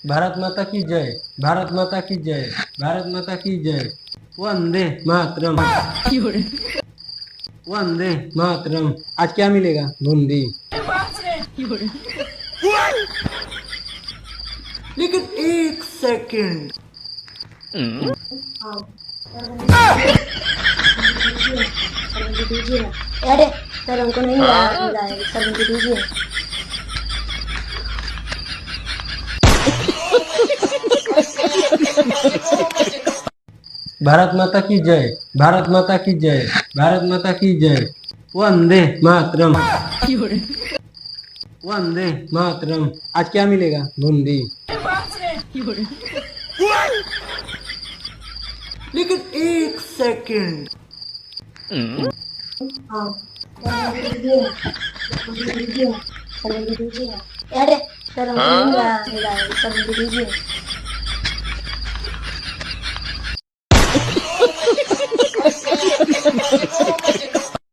भारत माता की जय, भारत माता की जय, भारत माता की जय. वंदे मातरम, वंदे मातरम. आज क्या मिलेगा? बूंदी. लेकिन एक सेकंड. अरे सर हमको नहीं मिला है सर मुझे दीजिए। भारत माता की जय, भारत माता की जय, भारत माता की जय. वंदे मातरम, वंदे मातरम. आज क्या मिलेगा? बूंदी. लेकिन एक सेकंड. हाँ सर मुझे दीजिए, सर मुझे दीजिए। अरे सर हमको नहीं मिला है सर मुझे दीजिए।